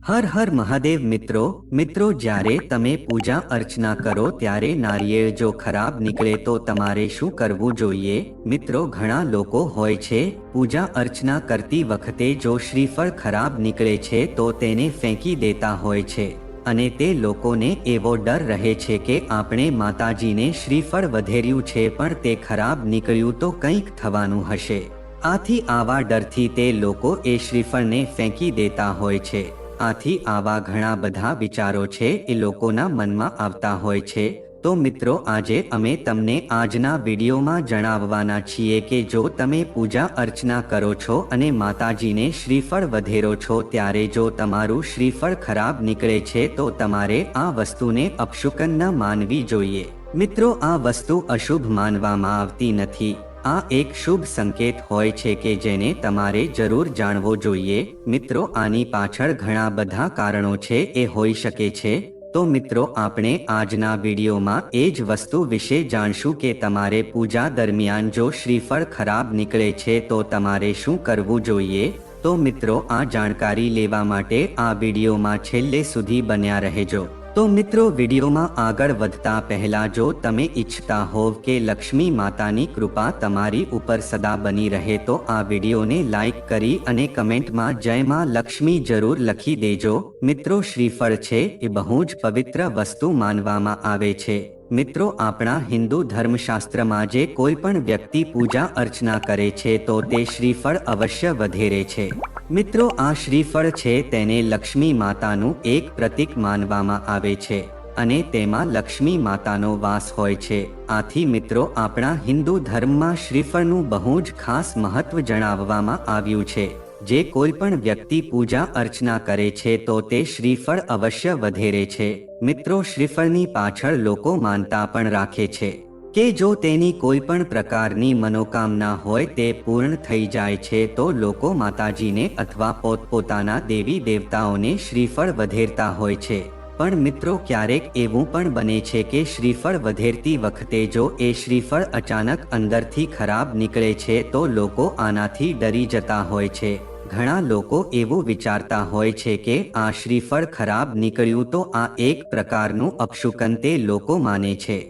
હર હર મહાદેવ મિત્રો જ્યારે તમે પૂજા અર્ચના કરો ત્યારે નારિયેળ જો ખરાબ નીકળે તો તમારે શું કરવું જોઈએ? મિત્રો, ઘણા લોકો હોય છે પૂજા અર્ચના કરતી વખતે જો શ્રીફળ ખરાબ નીકળે છે તો તેને ફેંકી દેતા હોય છે અને તે લોકોને એવો ડર રહે છે કે આપણે માતાજીને શ્રીફળ વધેર્યું છે પણ તે ખરાબ નીકળ્યું તો કંઈક થવાનું હશે। આથી આવા ડરથી તે લોકો એ શ્રીફળને ફેંકી દેતા હોય છે। આથી આવા ઘણા બધા વિચારો છે એ લોકોના મનમાં આવતા હોય છે। તો મિત્રો, આજે અમે તમને આજના વિડીયોમાં જણાવવાના છીએ કે જો તમે પૂજા અર્ચના કરો છો અને માતાજીને શ્રીફળ વધેરો છો ત્યારે જો તમારું શ્રીફળ ખરાબ નીકળે છે તો તમારે આ વસ્તુને અપશુકન ન માનવી જોઈએ। મિત્રો, આ વસ્તુ અશુભ માનવામાં આવતી નથી। આ એક શુભ સંકેત હોય છે કે જેને તમારે જરૂર જાણવો જોઈએ। મિત્રો, આની પાછળ ઘણા બધા કારણો છે એ હોઈ શકે છે। તો મિત્રો, આપણે આજના વિડીયોમાં એ જ વસ્તુ વિશે જાણશું કે તમારે પૂજા દરમિયાન જો શ્રીફળ ખરાબ નીકળે છે તો તમારે શું કરવું જોઈએ। તો મિત્રો, આ જાણકારી લેવા માટે આ વિડીયોમાં છેલ્લે સુધી બન્યા રહેજો। તો મિત્રો, વિડીયોમાં આગળ વધતા પહેલા જો તમે ઈચ્છતા હોવ કે લક્ષ્મી માતાની કૃપા તમારી ઉપર સદા બની રહે તો આ વિડીયોને લાઈક કરી અને કમેન્ટમાં જય માં લક્ષ્મી જરૂર લખી દેજો। મિત્રો, શ્રીફળ છે એ બહુ જ પવિત્ર વસ્તુ માનવામાં આવે છે। મિત્રો, આપણા હિન્દુ ધર્મશાસ્ત્રમાં જે કોઈ પણ વ્યક્તિ પૂજા અર્ચના કરે છે તો તે શ્રીફળ અવશ્ય વધેરે છે। મિત્રો, આ શ્રીફળ છે તેને લક્ષ્મી માતાનું એક પ્રતીક માનવામાં આવે છે અને તેમાં લક્ષ્મી માતાનો વાસ હોય છે। આથી મિત્રો, આપણા હિન્દુ ધર્મમાં શ્રીફળનું બહુ જ ખાસ મહત્વ જણાવવામાં આવ્યું છે। જે કોઈ પણ વ્યક્તિ પૂજા અર્ચના કરે છે તો તે શ્રીફળ અવશ્ય વધેરે છે। મિત્રો, શ્રીફળની પાછળ લોકો માનતા પણ રાખે છે કે જો તેની કોઈ પણ પ્રકારની મનોકામના હોય તે પૂર્ણ થઈ જાય છે તો લોકો માતાજીને અથવા પોતપોતાના દેવી દેવતાઓને શ્રીફળ વધેરતા હોય છે। પણ મિત્રો, ક્યારેક એવું પણ બને છે કે શ્રીફળ વધેરતી વખતે જો એ શ્રીફળ અચાનક અંદરથી ખરાબ નીકળે છે તો લોકો આનાથી ડરી જતા હોય છે। ઘણા લોકો એવું વિચારતા હોય છે કે આ શ્રીફળ ખરાબ નીકળ્યું તો આ એક પ્રકારનું અપશુકન તે લોકો માને છે।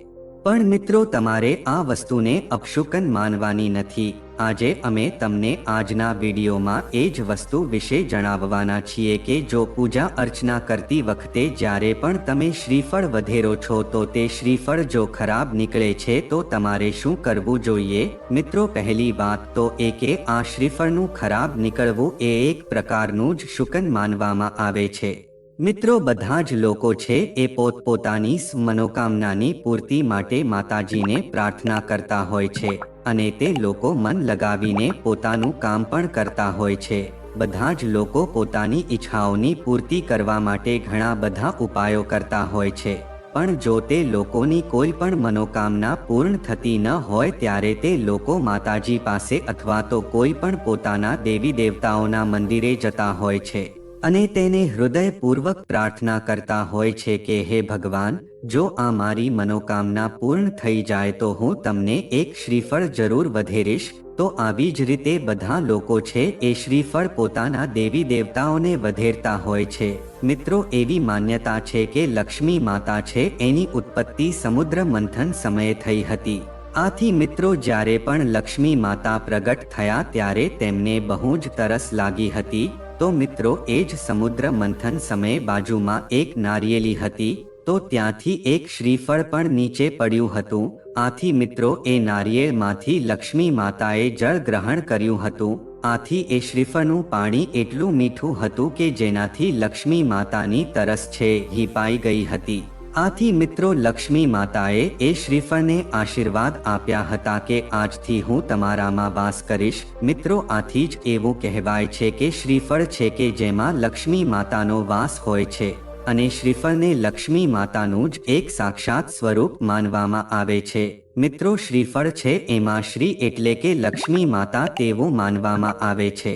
પણ મિત્રો, તમારે આ વસ્તુને અપશુકન માનવાની નથી। આજે અમે તમને આજના વિડીયોમાં એ જ વસ્તુ વિશે જણાવવાના છીએ કે જો પૂજા અર્ચના કરતી વખતે જ્યારે પણ તમે શ્રીફળ વધેરો છો તો તે શ્રીફળ જો ખરાબ નીકળે છે તો તમારે શું કરવું જોઈએ। મિત્રો, પહેલી વાત તો એ કે આ શ્રીફળનું ખરાબ નીકળવું એ એક પ્રકારનું જ શુકન માનવામાં આવે છે। મિત્રો, બધા જ લોકો છે એ પોતપોતાની મનોકામનાની પૂર્તિ માટે માતાજીને પ્રાર્થના કરતા હોય છે અને તે લોકો મન લગાવીને પોતાનું કામ પણ કરતા હોય છે। બધા જ લોકો પોતાની ઈચ્છાઓની પૂર્તિ કરવા માટે ઘણા બધા ઉપાયો કરતા હોય છે। પણ જો તે લોકોની કોઈ પણ મનોકામના પૂર્ણ થતી ન હોય ત્યારે તે લોકો માતાજી પાસે અથવા તો કોઈ પણ પોતાના દેવી દેવતાઓના મંદિરે જતા હોય છે અને તેને હૃદયપૂર્વક પ્રાર્થના કરતા હોય છે કે હે ભગવાન, જો આ મારી મનોકામના પૂર્ણ થઈ જાય તો હું તમને એક શ્રીફળ જરૂર વધેરીશ। તો આવી જ રીતે બધા લોકો છે એ શ્રીફળ પોતાના દેવી દેવતાઓને વધેરતા હોય છે। મિત્રો, એવી માન્યતા છે કે લક્ષ્મી માતા છે એની ઉત્પત્તિ સમુદ્ર મંથન સમયે થઈ હતી। આથી મિત્રો, જ્યારે પણ લક્ષ્મી માતા પ્રગટ થયા ત્યારે તેમને બહુ જ તરસ લાગી હતી। તો મિત્રો, એ જ સમુદ્ર મંથન સમયે બાજુમાં એક નારિયેલી હતી તો ત્યાંથી એક શ્રીફળ પણ નીચે પડ્યું હતું। આથી મિત્રો, એ નારિયેળમાંથી લક્ષ્મી માતાએ જળ ગ્રહણ કર્યું હતું। આથી એ શ્રીફળનું પાણી એટલું મીઠું હતું કે જેનાથી લક્ષ્મી માતાની તરસ છે એ પાઈ ગઈ હતી। આથી મિત્રો, લક્ષ્મી માતાએ એ શ્રીફળને આશીર્વાદ આપ્યા હતા કે આજથી હું તમારામાં વાસ કરીશ। મિત્રો, આથી જ એવું કહેવાય છે કે શ્રીફળ છે કે જેમાં લક્ષ્મી માતાનો વાસ હોય છે અને શ્રીફળને લક્ષ્મી માતાનું જ એક સાક્ષાત સ્વરૂપ માનવામાં આવે છે। મિત્રો, શ્રીફળ છે એમાં શ્રી એટલે કે લક્ષ્મી માતા તેવું માનવામાં આવે છે।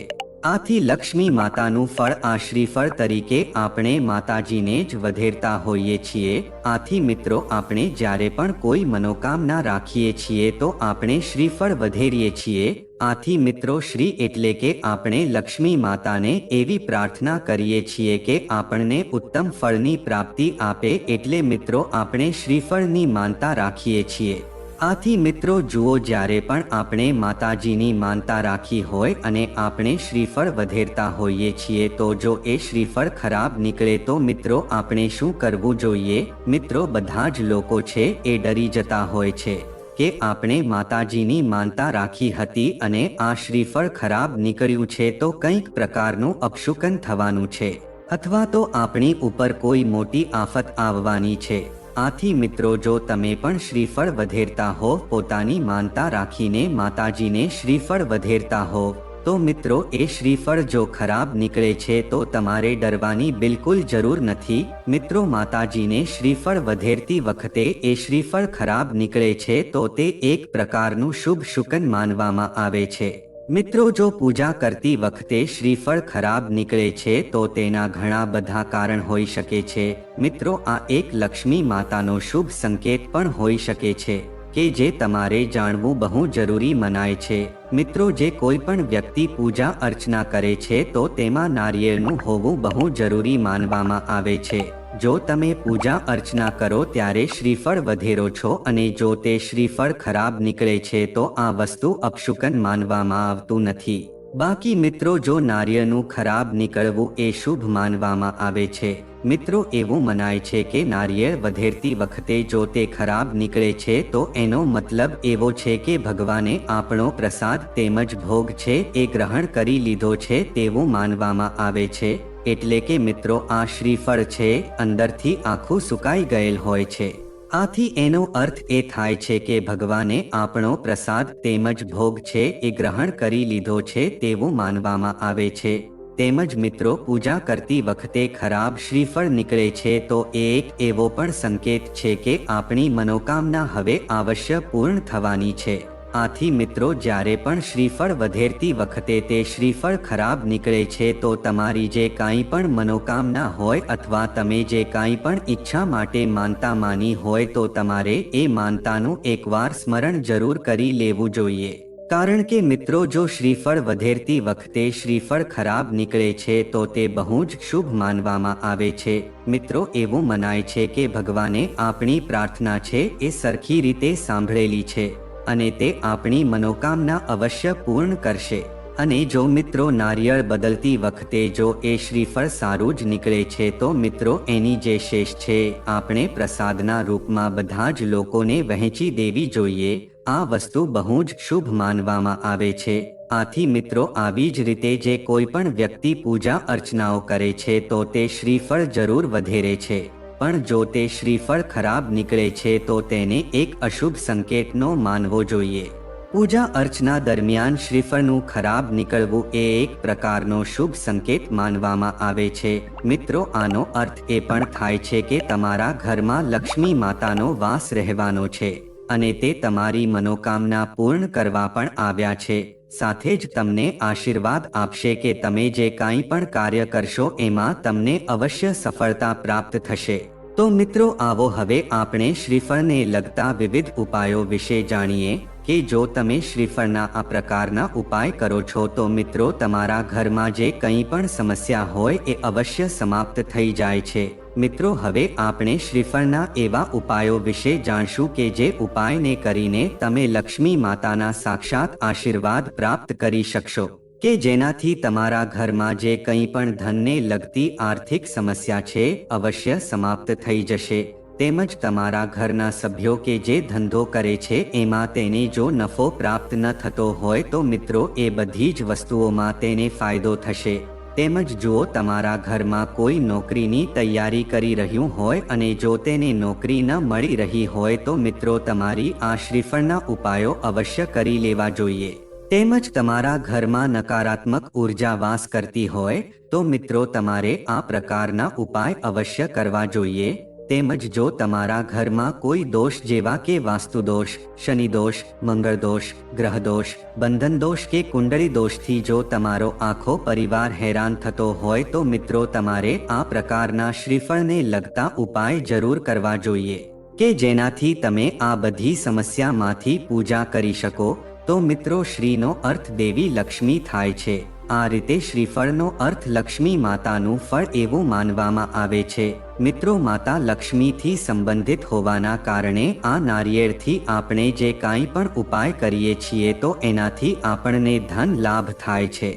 આથી લક્ષ્મી માતાનું ફળ આ શ્રીફળ તરીકે આપણે માતાજીને જ વધેરતા હોઈએ છીએ. આથી મિત્રો આપણે જ્યારે પણ કોઈ મનોકામના રાખીએ છીએ તો આપણે શ્રીફળ વધેરીએ છીએ. આથી મિત્રો શ્રી એટલે કે આપણે લક્ષ્મી માતાને એવી પ્રાર્થના કરીએ છીએ કે આપણને ઉત્તમ ફળની પ્રાપ્તિ આપે, એટલે મિત્રો આપણે શ્રીફળની માનતા રાખીએ છીએ. આથી મિત્રો જુઓ, જ્યારે પણ આપણે માતાજીની માનતા રાખી હોય અને આપણે શ્રીફળ વધેરતા હોઈએ છીએ તો જો એ શ્રીફળ ખરાબ નીકળે તો મિત્રો આપણે શું કરવું જોઈએ? મિત્રો બધા જ લોકો છે એ ડરી જતા હોય છે કે આપણે માતાજીની માનતા રાખી હતી અને આ શ્રીફળ ખરાબ નીકળ્યું છે તો કંઈક પ્રકારનું અપશુકન થવાનું છે અથવા તો આપણી ઉપર કોઈ મોટી આફત આવવાની છે. આથી મિત્રો જો તમે પણ શ્રીફળ વધેરતા હો, પોતાની માનતા રાખીને માતાજીને શ્રીફળ વધેરતા હો, તો મિત્રો એ શ્રીફળ જો ખરાબ નીકળે છે તો તમારે ડરવાની બિલકુલ જરૂર નથી. મિત્રો માતાજીને શ્રીફળ વધેરતી વખતે એ શ્રીફળ ખરાબ નીકળે છે તો તે એક પ્રકારનું શુભ શુકન માનવામાં આવે છે. મિત્રો જો પૂજા કરતી વખતે શ્રીફળ ખરાબ નીકળે છે તો તેના ઘણા બધા કારણ હોઈ શકે છે. મિત્રો આ એક લક્ષ્મી માતાનો શુભ સંકેત પણ હોઈ શકે છે કે જે તમારે જાણવું બહુ જરૂરી મનાય છે. મિત્રો જે કોઈ પણ વ્યક્તિ પૂજા અર્ચના કરે છે તો તેમાં નારિયેળનું હોવું બહુ જરૂરી માનવામાં આવે છે. જો તમે પૂજા અર્ચના કરો ત્યારે શ્રીફળ વધેરો છો અને જો તે શ્રીફળ ખરાબ નીકળે છે તો આ વસ્તુ અપશુકન માનવામાં આવતું નથી. બાકી મિત્રો જો નારિયેળનું ખરાબ નીકળવું એ શુભ માનવામાં આવે છે. મિત્રો એવું મનાય છે કે નારિયેળ વધેરતી વખતે જો તે ખરાબ નીકળે છે તો એનો મતલબ એવો છે કે ભગવાને આપણો પ્રસાદ તેમજ ભોગ છે એ ગ્રહણ કરી લીધો છે તેવું માનવામાં આવે છે. એટલે કે મિત્રો આ શ્રીફળ છે અંદરથી આખું સુકાઈ ગયેલ હોય છે. આથી એનો અર્થ એ થાય છે કે ભગવાને આપણો પ્રસાદ તેમજ ભોગ છે એ ગ્રહણ કરી લીધો છે તેવું માનવામાં આવે છે. તેમજ મિત્રો પૂજા કરતી વખતે ખરાબ શ્રીફળ નીકળે છે તો એ એક એવો પણ સંકેત છે કે આપણી મનોકામના હવે અવશ્ય પૂર્ણ થવાની છે. આથી મિત્રો જ્યારે પણ શ્રીફળ વધેરતી વખતે તે શ્રીફળ ખરાબ નીકળે છે તો તમારી જે કાંઈ પણ મનોકામના હોય અથવા તમે જે કાંઈ પણ ઈચ્છા માટે માનતા માની હોય તો તમારે એ માનતાનું એકવાર સ્મરણ જરૂર કરી લેવું જોઈએ. કારણ કે મિત્રો જો શ્રીફળ વધેરતી વખતે શ્રીફળ ખરાબ નીકળે છે તો તે બહુ જ શુભ માનવામાં આવે છે. મિત્રો એવું મનાય છે કે ભગવાને આપણી પ્રાર્થના છે એ સરખી રીતે સાંભળેલી છે અને તે આપણી મનોકામના અવશ્ય પૂર્ણ કરશે. અને જો મિત્રો નારિયેળ બદલતી વખતે જો એ શ્રીફળ સારું જ નીકળે છે તો મિત્રો એની જે શેષ છે આપણે પ્રસાદના રૂપમાં બધા જ લોકોને વહેંચી દેવી જોઈએ. આ વસ્તુ બહુ જ શુભ માનવામાં આવે છે. આથી મિત્રો આવી જ રીતે જે કોઈ પણ વ્યક્તિ પૂજા અર્ચનાઓ કરે છે તો તે શ્રીફળ જરૂર વધેરે છે. પણ જો તે શ્રીફળ ખરાબ નીકળે છે તો તેને એક અશુભ સંકેતનો માનવો જોઈએ. પૂજા અર્ચના દરમિયાન શ્રીફળનું ખરાબ નીકળવું એ એક પ્રકારનો શુભ સંકેત માનવામાં આવે છે. મિત્રો આનો અર્થ એ પણ થાય છે કે તમારા ઘરમાં લક્ષ્મી માતાનો વાસ રહેવાનો છે અને તે તમારી મનોકામના પૂર્ણ કરવા પણ આવ્યા છે. સાથે જ તમને આશીર્વાદ આપશે કે તમે જે કાંઈ પણ કાર્ય કરશો એમાં તમને અવશ્ય સફળતા પ્રાપ્ત થશે. તો મિત્રો આવો હવે આપણે શ્રીફળને લગતા વિવિધ ઉપાયો વિશે જાણીએ કે જો તમે શ્રીફળના આ પ્રકારના ઉપાય કરો છો તો મિત્રો તમારા ઘરમાં જે કંઈ પણ સમસ્યા હોય એ અવશ્ય સમાપ્ત થઈ જાય છે. મિત્રો હવે આપણે શ્રીફળના એવા ઉપાયો વિશે જાણશું કે જે ઉપાયને કરીને તમે લક્ષ્મી માતાના સાક્ષાત આશીર્વાદ પ્રાપ્ત કરી શકશો કે જેનાથી તમારા ઘરમાં જે કંઈ પણ ધનને લગતી આર્થિક સમસ્યા છે અવશ્ય સમાપ્ત થઈ જશે. તેમજ તમારા ઘરના સભ્યો કે જે ધંધો કરે છે એમાં તેને જો નફો પ્રાપ્ત ન થતો હોય તો મિત્રો એ બધી જ વસ્તુઓમાં તેને ફાયદો થશે. તેમજ જો તમારા ઘરમાં કોઈ નોકરીની તૈયારી કરી રહ્યું હોય અને જો તેને નોકરી ન મળી રહી હોય તો મિત્રો તમારી આ શ્રીફળના ઉપાયો અવશ્ય કરી લેવા જોઈએ. તેમજ તમારા ઘરમાં નકારાત્મક ઉર્જા વાસ કરતી હોય તો મિત્રો તમારે આ પ્રકારના ઉપાય અવશ્ય કરવા જોઈએ. તેમજ જો તમારા ઘરમાં કોઈ દોષ જેવા કે વાસ્તુદોષ, શનિદોષ, મંગળદોષ, ગ્રહદોષ, બંધન દોષ કે કુંડળી દોષથી જો તમારો આખો પરિવાર હેરાન થતો હોય તો મિત્રો તમારે આ પ્રકારના શ્રીફળને લગતા ઉપાય જરૂર કરવા જોઈએ કે જેનાથી તમે આ બધી સમસ્યામાંથી પૂજા કરી શકો. તો મિત્રો શ્રીનો અર્થ દેવી લક્ષ્મી થાય છે. આ રીતે શ્રીફળનો અર્થ લક્ષ્મી માતાનું ફળ એવું માનવામાં આવે છે. મિત્રો માતા લક્ષ્મીથી સંબંધિત હોવાના કારણે આ નારિયેળથી આપણે જે કાંઈ પણ ઉપાય કરીએ છીએ તો એનાથી આપણને ધન લાભ થાય છે.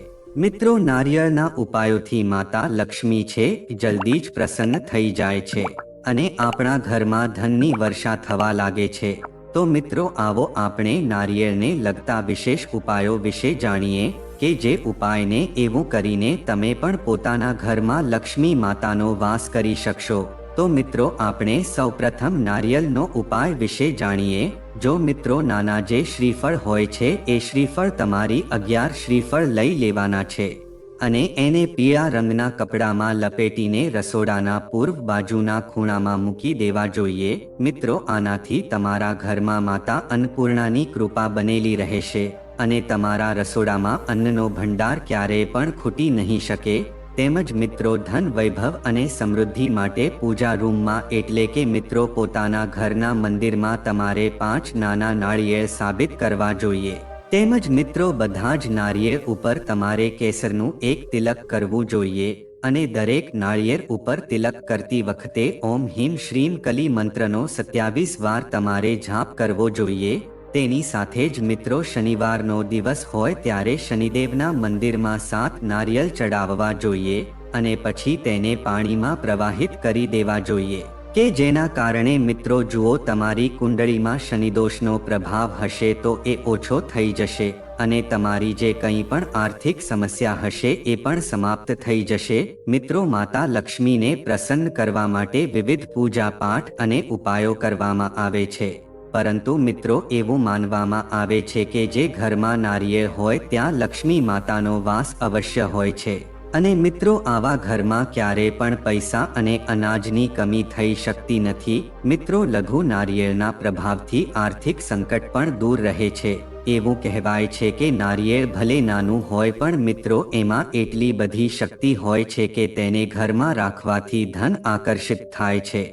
મિત્રો નારિયેળના ઉપાયોથી માતા લક્ષ્મી છે જલ્દી જ પ્રસન્ન થઈ જાય છે અને આપણા ઘરમાં ધનની વર્ષા થવા લાગે છે. તો મિત્રો આવો આપણે નારિયેળને લગતા વિશેષ ઉપાયો વિશે જાણીએ કે જે ઉપાયને એવું કરીને તમે પણ પોતાના ઘરમાં લક્ષ્મી માતાનો વાસ કરી શકશો. તો મિત્રો આપણે સૌપ્રથમ નારિયેળનો ઉપાય વિશે જાણીએ. જો મિત્રો નાના જે શ્રીફળ હોય છે એ શ્રીફળ તમારી 11 શ્રીફળ લઈ લેવાના છે અને એને પીળા રંગના કપડામાં લપેટીને રસોડાના પૂર્વ બાજુના ખૂણામાં મૂકી દેવા જોઈએ. મિત્રો આનાથી તમારા ઘરમાં માતા અન્નપૂર્ણાની કૃપા બનેલી રહેશે અને તમારા રસોડામાં અન્નનો ભંડાર ક્યારેય પણ ખૂટી નહીં શકે. તેમજ મિત્રો ધન વૈભવ અને સમૃદ્ધિ માટે પૂજા રૂમમાં એટલે કે મિત્રો પોતાના ઘરના મંદિરમાં તમારે 5 નાના નાળિયેર સાબિત કરવા જોઈએ. તેમજ મિત્રો બધા જ નારિયેળ ઉપર તમારે કેસરનું એક તિલક કરવું જોઈએ અને દરેક નાળિયેર ઉપર તિલક કરતી વખતે ઓમ હિમ શ્રીમ કલી મંત્રનો 27 વાર તમારે જાપ કરવો જોઈએ. તેની સાથે જ મિત્રો શનિવારનો દિવસ હોય ત્યારે શનિદેવના મંદિરમાં 7 નારિયેળ ચડાવવા જોઈએ અને પછી તેને પાણીમાં પ્રવાહિત કરી દેવા જોઈએ કે જેના કારણે મિત્રો જુઓ તમારી કુંડળીમાં શનિદોષનો પ્રભાવ હશે તો એ ઓછો થઈ જશે અને તમારી જે કંઈ પણ આર્થિક સમસ્યા હશે એ પણ સમાપ્ત થઈ જશે. મિત્રો માતા લક્ષ્મીને પ્રસન્ન કરવા માટે વિવિધ પૂજા પાઠ અને ઉપાયો કરવામાં આવે છે, પરંતુ મિત્રો એવું માનવામાં આવે છે કે જે ઘરમાં નારિયેળ હોય ત્યાં લક્ષ્મી માતાનો વાસ અવશ્ય હોય છે અને મિત્રો આવા ઘરમાં ક્યારે પણ પૈસા અને અનાજની કમી થઈ શકતી નથી. મિત્રો લઘુ નારિયેળના પ્રભાવથી આર્થિક સંકટ પણ દૂર રહે છે. એવું કહેવાય છે કે નારિયેળ ભલે નાનું હોય પણ મિત્રો એમાં એટલી બધી શક્તિ હોય છે કે તેને ઘરમાં રાખવાથી ધન આકર્ષિત થાય છે.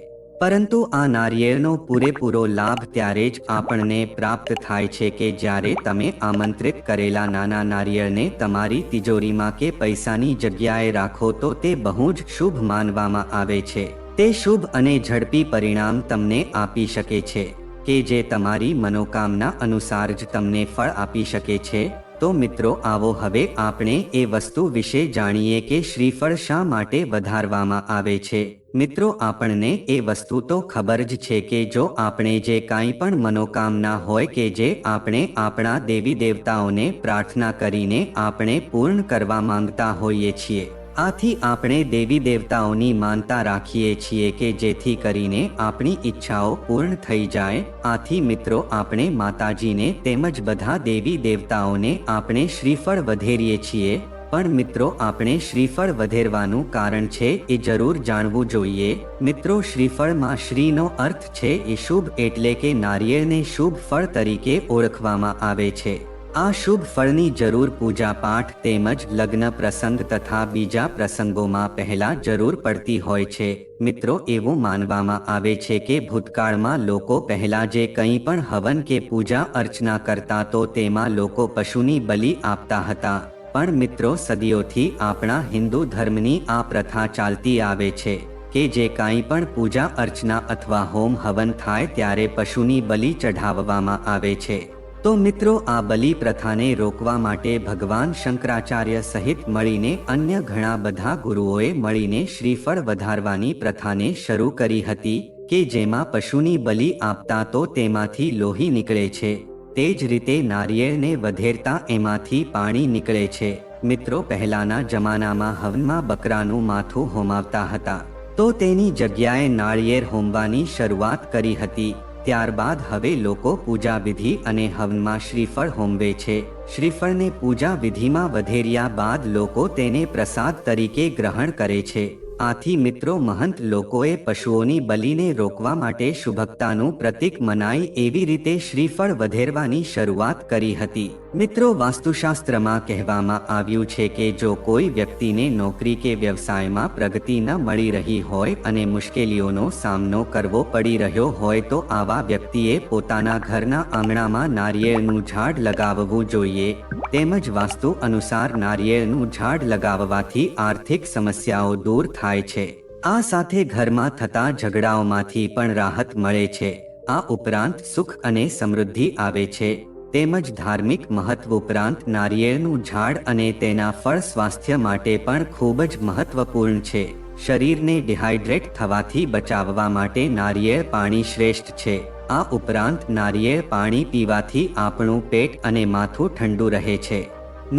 પરંતુ આ નારિયેળનો પૂરેપૂરો લાભ ત્યારે જ આપણને પ્રાપ્ત થાય છે કે જ્યારે તમે આમંત્રિત કરેલા નાના નારિયેળને તમારી તિજોરીમાં કે પૈસાની જગ્યાએ રાખો તો તે બહુ જ શુભ માનવામાં આવે છે. તે શુભ અને ઝડપી પરિણામ તમને આપી શકે છે કે જે તમારી મનોકામના અનુસાર જ તમને ફળ આપી શકે છે. તો મિત્રો આવો હવે આપણે એ વસ્તુ વિશે જાણીએ કે શ્રીફળ શા માટે વધારવામાં આવે છે. મિત્રો આપણને એ વસ્તુ તો ખબર જ છે કે જો આપણે જે કાંઈ પણ મનોકામના હોય કે જે આપણે આપણા દેવી દેવતાઓને પ્રાર્થના કરીને આપણે પૂર્ણ કરવા માંગતા હોઈએ છીએ, આથી આપણે દેવી દેવતાઓની માનતા રાખીએ છીએ કે જેથી કરીને આપણી ઈચ્છાઓ પૂર્ણ થઈ જાય. આથી મિત્રો આપણે માતાજીને તેમજ બધા દેવી દેવતાઓને આપણે શ્રીફળ વધેરીએ છીએ. પણ મિત્રો આપણે શ્રીફળ વધેરવાનું કારણ છે એ જરૂર જાણવું જોઈએ. મિત્રો શ્રીફળમાં શ્રીનો અર્થ છે એ શુભ એટલે કે નારિયેળને શુભ ફળ તરીકે ઓળખવામાં આવે છે. આ શુભ ફળની જરૂર પૂજા પાઠ તેમજ લગ્ન પ્રસંગ તથા બીજા પ્રસંગોમાં પહેલા જરૂર પડતી હોય છે. મિત્રો એવું માનવામાં આવે છે કે ભૂતકાળમાં લોકો પહેલા જે કંઈ પણ હવન કે પૂજા અર્ચના કરતા તો તેમાં લોકો પશુની બલિ આપતા હતા. પણ મિત્રો સદીઓથી આપણા હિન્દુ ધર્મની આ પ્રથા ચાલતી આવે છે કે જે કાંઈ પણ પૂજા અર્ચના અથવા હોમ હવન થાય ત્યારે પશુની બલિ ચઢાવવામાં આવે છે. તો મિત્રો આ બલિ પ્રથાને રોકવા માટે ભગવાન શંકરાચાર્ય સહિત મળીને અન્ય ઘણા બધા ગુરુઓએ મળીને શ્રીફળ વધારવાની પ્રથાને શરૂ કરી હતી કે જેમાં પશુની બલિ આપતા તો તેમાંથી લોહી નીકળે છે, તે જ રીતે નારિયેળને વધેરતા એમાંથી પાણી નીકળે છે. મિત્રો પહેલાના જમાનામાં હવનમાં બકરાનું માથું હોમાવતા હતા તો તેની જગ્યાએ નાળિયેર હોમવાની શરૂઆત કરી હતી. ત્યારબાદ હવે લોકો પૂજા વિધિ અને હવનમાં શ્રીફળ હોમવે છે. શ્રીફળને પૂજા વિધિમાં વધેર્યા બાદ લોકો તેને પ્રસાદ તરીકે ગ્રહણ કરે છે. આથી મિત્રો મહંત લોકોએ પશુઓની બલિને રોકવા માટે શુભકતાનું પ્રતીક મનાય એવી રીતે શ્રીફળ વધેરવાની શરૂઆત કરી હતી. મિત્રો વાસ્તુશાસ્ત્રમાં કહેવામાં આવ્યું છે કે જો કોઈ વ્યક્તિને નોકરી કે વ્યવસાયમાં પ્રગતિ ન મળી રહી હોય અને મુશ્કેલીઓનો સામનો કરવો પડી રહ્યો હોય તો આવા વ્યક્તિએ પોતાના ઘરના આંગણામાં નારિયેળનું ઝાડ લગાવવું જોઈએ. તેમજ વાસ્તુ અનુસાર નારિયેળનું ઝાડ લગાવવાથી આર્થિક સમસ્યાઓ દૂર થાય છે. આ સાથે ઘરમાં થતા ઝઘડાઓમાંથી પણ રાહત મળે છે. આ ઉપરાંત સુખ અને સમૃદ્ધિ આવે છે. તેમજ ધાર્મિક મહત્વ ઉપરાંત નારિયેળનું ઝાડ અને તેના ફળ સ્વાસ્થ્ય માટે પણ ખૂબ જ મહત્વપૂર્ણ છે. શરીરને ડિહાઇડ્રેટ થવાથી બચાવવા માટે નારિયેળ પાણી શ્રેષ્ઠ છે. આ ઉપરાંત નારિયેળ પાણી પીવાથી આપણું પેટ અને માથું ઠંડુ રહે છે.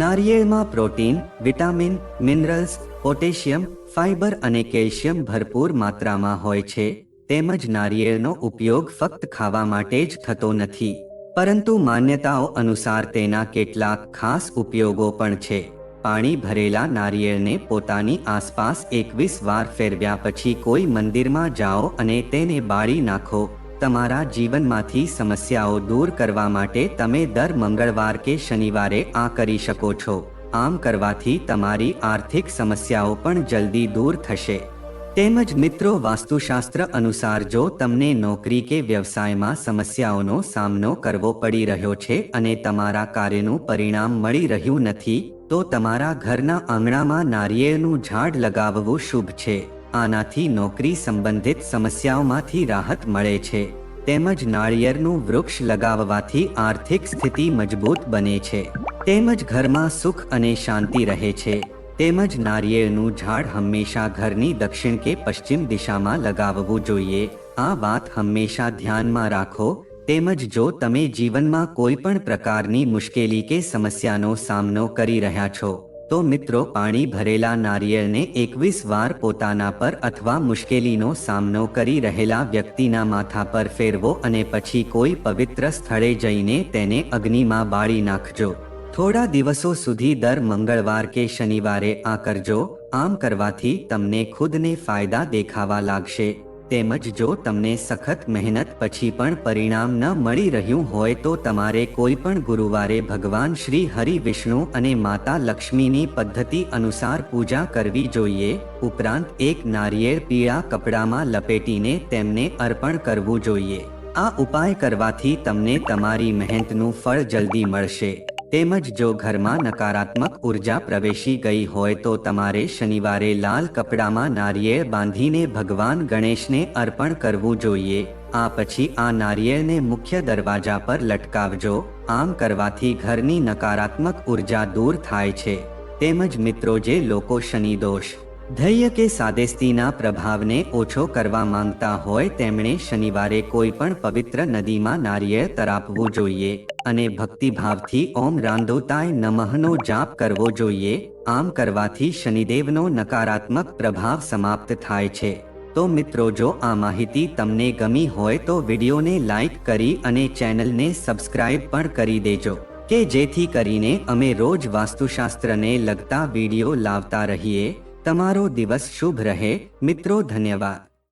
નારિયેળમાં protein, vitamin, minerals, potassium, fibre અને કેલ્શિયમ ભરપૂર માત્રામાં હોય છે. તેમજ નારિયેળનો ઉપયોગ ફક્ત ખાવા માટે જ થતો નથી, પરંતુ માન્યતાઓ અનુસાર તેના કેટલાક ખાસ ઉપયોગો પણ છે. પાણી ભરેલા નારિયેળને પોતાની આસપાસ 21 વાર ફેરવ્યા પછી કોઈ મંદિરમાં જાઓ અને તેને બાળી નાખો. તમારા જીવનમાંથી સમસ્યાઓ દૂર કરવા માટે તમે દર મંગળવાર કે શનિવારે આ કરી શકો છો. આમ કરવાથી તમારી આર્થિક સમસ્યાઓ પણ જલ્દી દૂર થશે. તેમજ મિત્રો વાસ્તુશાસ્ત્ર અનુસાર જો તમને નોકરી કે વ્યવસાયમાં સમસ્યાઓનો સામનો કરવો પડી રહ્યો છે અને તમારા કાર્યનું પરિણામ મળી રહ્યું નથી, તો તમારા ઘરના આંગણામાં નારિયેળનું ઝાડ લગાવવું શુભ છે. આનાથી નોકરી સંબંધિત સમસ્યાઓમાંથી રાહત મળે છે. તેમજ નાળિયેરનું વૃક્ષ લગાવવાથી આર્થિક સ્થિતિ મજબૂત બને છે. તેમજ ઘરમાં સુખ અને શાંતિ રહે છે. તેમજ નારિયેળનું ઝાડ હંમેશા ઘરની દક્ષિણ કે પશ્ચિમ દિશામાં લગાવવું જોઈએ. આ વાત હંમેશા ધ્યાનમાં રાખો. તેમજ જો તમે જીવનમાં કોઈ પણ પ્રકારની મુશ્કેલી કે સમસ્યાનો સામનો કરી રહ્યા છો તો મિત્રો પાણી ભરેલા નારિયેળને 21 વાર પોતાના પર અથવા મુશ્કેલીનો સામનો કરી રહેલા વ્યક્તિના માથા પર ફેરવો અને પછી કોઈ પવિત્ર સ્થળે જઈને તેને અગ્નિમાં બાળી નાખજો. થોડા દિવસો સુધી દર મંગળવાર કે શનિવારે આ કરજો. આમ કરવાથી તમને ખુદને ફાયદા દેખાવા લાગશે. તેમજ જો તમને સખત મહેનત પછી પણ પરિણામ ન મળી રહ્યું હોય તો તમારે કોઈ પણ ગુરુવારે ભગવાન શ્રી હરિ, વિષ્ણુ અને માતા લક્ષ્મીની પદ્ધતિ અનુસાર પૂજા કરવી જોઈએ. ઉપરાંત એક નારિયેળ પીળા કપડામાં લપેટીને તેમને અર્પણ કરવું જોઈએ. આ ઉપાય કરવાથી તમને તમારી મહેનતનું ફળ જલ્દી મળશે. તેમજ જો ઘરમાં નકારાત્મક ઉર્જા પ્રવેશી ગઈ હોય તો તમારે શનિવારે લાલ કપડામાં નારિયેળ બાંધીને ભગવાન ગણેશને અર્પણ કરવું જોઈએ. આ પછી આ નારિયેળને મુખ્ય દરવાજા પર લટકાવજો. આમ કરવાથી ઘરની નકારાત્મક ઉર્જા દૂર થાય છે. તેમજ મિત્રો જે લોકો શનિ દોષ, ધૈર્ય કે સાદેસ્તીના પ્રભાવને ઓછો કરવા માંગતા હોય તેમણે શનિવારે કોઈ પણ પવિત્ર નદીમાં નારિયેળ તરાપવું જોઈએ અને ભક્તિભાવથી ઓમ રાંદોતાય નમઃનો જાપ કરવો જોઈએ. આમ કરવાથી શનિદેવનો નકારાત્મક પ્રભાવ સમાપ્ત થાય છે. તો મિત્રો જો આ માહિતી તમને ગમી હોય તો વિડીયોને લાઈક કરી અને ચેનલને સબસ્ક્રાઇબ પણ કરી દેજો કે જેથી કરીને અમે રોજ વાસ્તુશાસ્ત્રને લગતા વિડીયો લાવતા રહીએ. તમારો દિવસ શુભ રહે. મિત્રો ધન્યવાદ.